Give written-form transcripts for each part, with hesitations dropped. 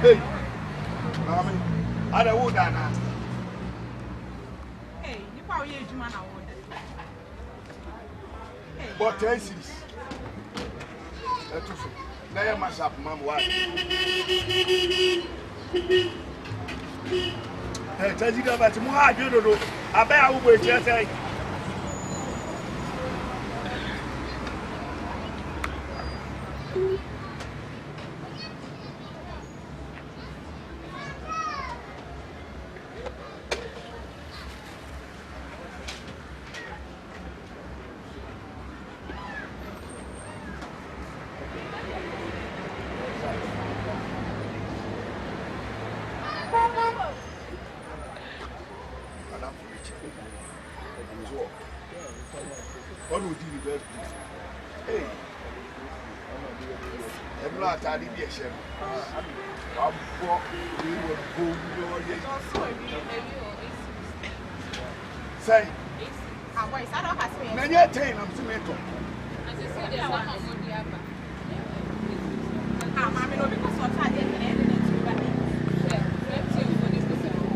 Hey, mami, ada wo dana. Hey, you power you do man award. But 10 cities. That's all. Now you must have mom what? Hey, tell you about tomorrow. I don't know. I bet I will wait just say. What would you do? Hey, I'm not a little shame. I'm walking. You will go. Say, many a time I'm to make up.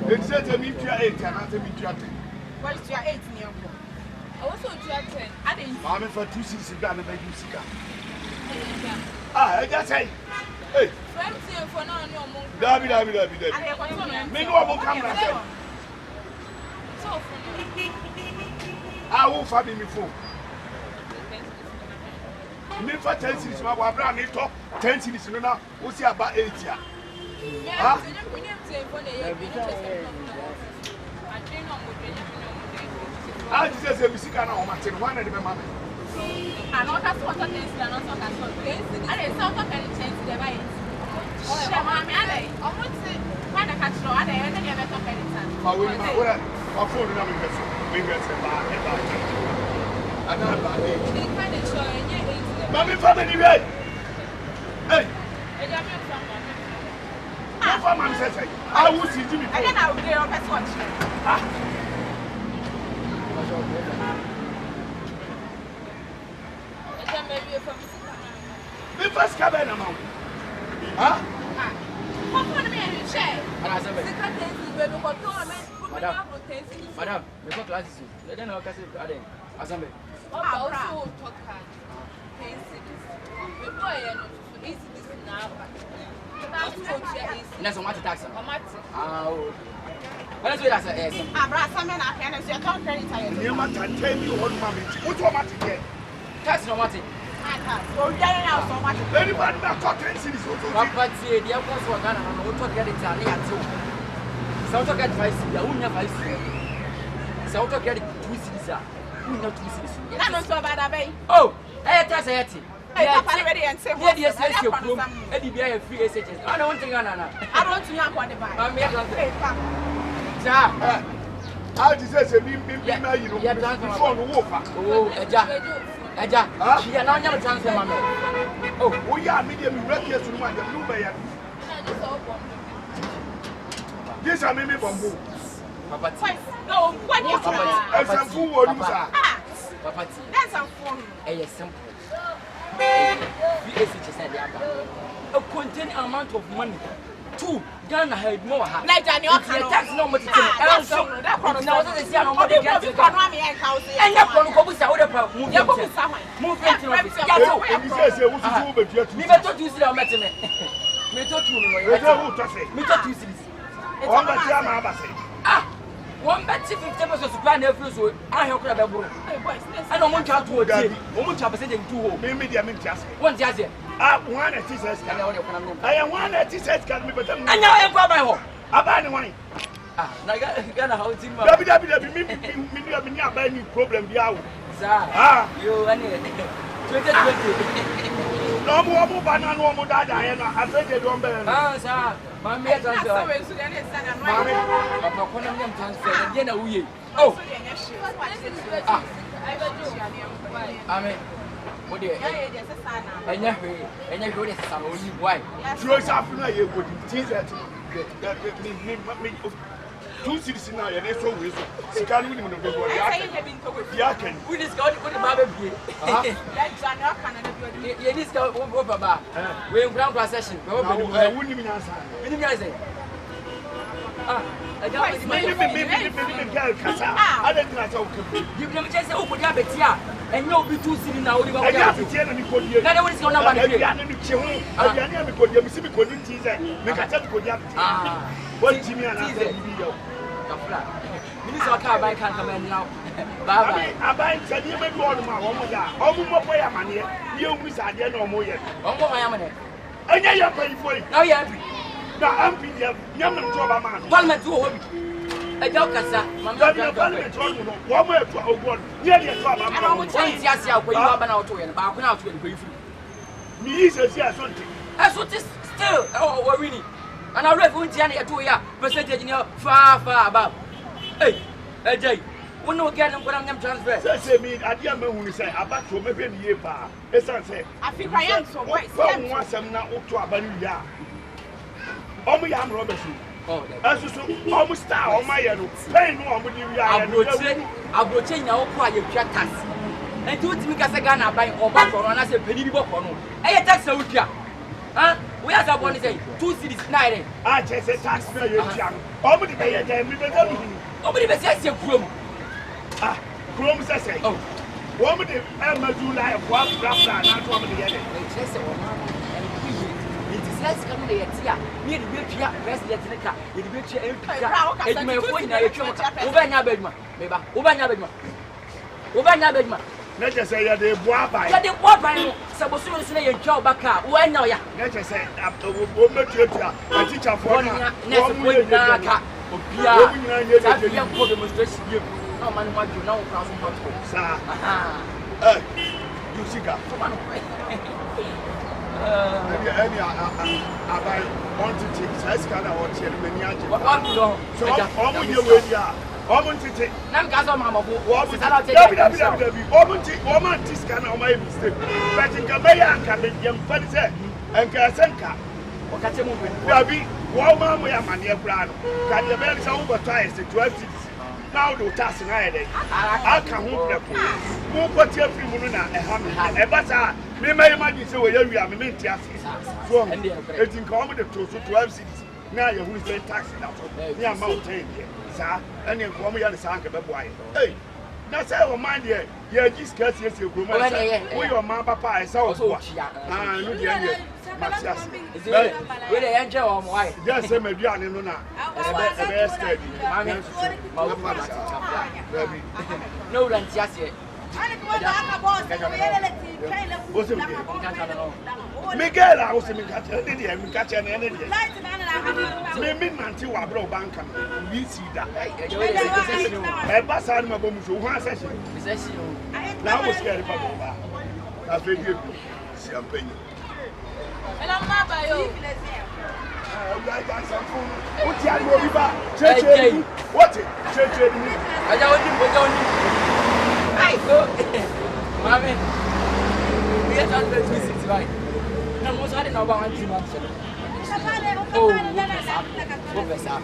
It's said to meet your 8 and not to meet your 10. What is your 8 near? I was on 10. I didn't. Mammy for 2 6 got a baby cigar. I just say, hey, Dabby. Me no more come now. I won't find me before. Me for 10 cities, my brand need talk 10 cities now. What's about 8 years? I just say, we see kind of Martin, one of the mamma. I know that's what I think, and also that's what I didn't sound like any change to the right. Oh, I want to find a catch law, and I never talk anytime. My phone is not invested. We get a bad. I don't know. They kind of show you. Mammy, family, right? Hey, I says, I will see Jimmy. I don't know, they're on that watch. The first cabin amount. Huh? What for me and share? Madam, we got classes. Let them know what I say. Assembly. Also, talk hard. The boy is this now. That's what tax. Oh. Let's wait as a Abraham, I can't say, don't credit. You must tell me what mammy. What's what matter here? Tax no matter. Anybody that got 10 cities. But see, the other was Ghana, and we'll talk at Italy too. South of get 5 cities, I wouldn't have 5 cities. South of get 2 cities, not 2 cities. I'm not so bad, I oh, I tell you, I'm ready and say, what yes, your room, Eddie be a free SHS. I don't think Anna. I want to know what the buy. I'm here to say, how does it say, you know, before the wolf? Oh, Eja, she and I never transfer my man. Oh, yeah, medium records to my blue bay. This are maybe bamboo. Papa, no, what you and some food or you are. Papa, that's a phone. A simple. A contained amount of money. 2 Ghana had more. Like Daniel, tax no much. Also, that one now that they are not getting and that one go with our move one bet 50% supply never so I have crab. I don't want to do it. Almost a percent in 2. Maybe they are just one jazz. One at his head. I am one at his head. Can be better. And now I am by my home. About the money. Ghana how it's in my problem. You any 2020. No more banana, no more dada. I said they don't bear. Ah, sir. My mate transfer. Oh, I mean, what do you and you go to why? Throw something like you would tease that. 2 cities now, and so we can win the big one. Yakin. We just got to put the baby. You need to go over. We're in ground procession. I wouldn't even answer. You guys say, I don't give them a chance to open your bed here. And you'll be too silly now. I have to tell you, I want to go now. What Jimmy and I Minister car bike can't come in now. Bye. I buy Sadia maybe all my woman. All more play a money. You miss idea no more yet. Oh, my money. And now you're paying for it. Now you're happy. Now I'm being young and trouble man. Parliament to hobby. A doctor, sir. My parliament, one more to a one. Nearly a trouble. I would say, yes, you are out to it. But I'm out to it. Me is a something. That's what is still. Oh, we're winning. And I read one Tiana to ya percentage in your far above. Hey, Jay, we no get them when I'm transfer. Say me, I dear man who say about to maybe a year bar. As I say, I think I am so white. Once I'm now up to a banuya. Oh, me, I'm Robertson. Oh, that's almost star on my yellow. Pay no one with you. I will change now quiet jackets. And do it because I got buy or back on us a penny book on. Hey, that's a week. Huh? We have a one say 2 cities night. I just said tax for your young. Over the day again, we better. Nobody says your room. Ah, Chrome says, oh, one with the Emma July of one graph, not one with the other. It is less coming here. Near the rich resident in the car. It will be a may point now. Over your bedman. Maybe over your bedman. Over your bedman. Let us say that they boil by the boil by some say and job back up. Why now? Let us say, after we'll make you a teacher for one point. Young for demonstration. No man, what you know, sir. You see, any I want to take size kind of watch here. So, all your way, woman to take Namgazo Mamma, what is that? Woman, this kind of my mistake. But in Kabaya can be young Fanny and Kasanka. Or catch a movement. Baby, woman, we are money of Brano. Can you manage over twice the 12 cities? Now, do task in Ida. I can move what your people and Hamilton. A bazaar, me may imagine so where we are Mintias. So, it's in common to 12 cities. Now you're who's paying taxes out of near mountain. Sir, and you come here to Sanka Boy. Hey, that's how mind here. You're just catching your room. We your mama, papa, is also watching. Ah, look here. With the angel or why? Yes, I'm a young and no, that's just it. Miguel, I was in catch an energy. Maybe until I broke bank. We see that. I pass on my boom to one session. Now was scared about that. That's very champagne. And I'm not by you. What you are going what? I don't I go. Mammy, we are not going to visit right. No, most I don't know about 2 months. Oh, Professor.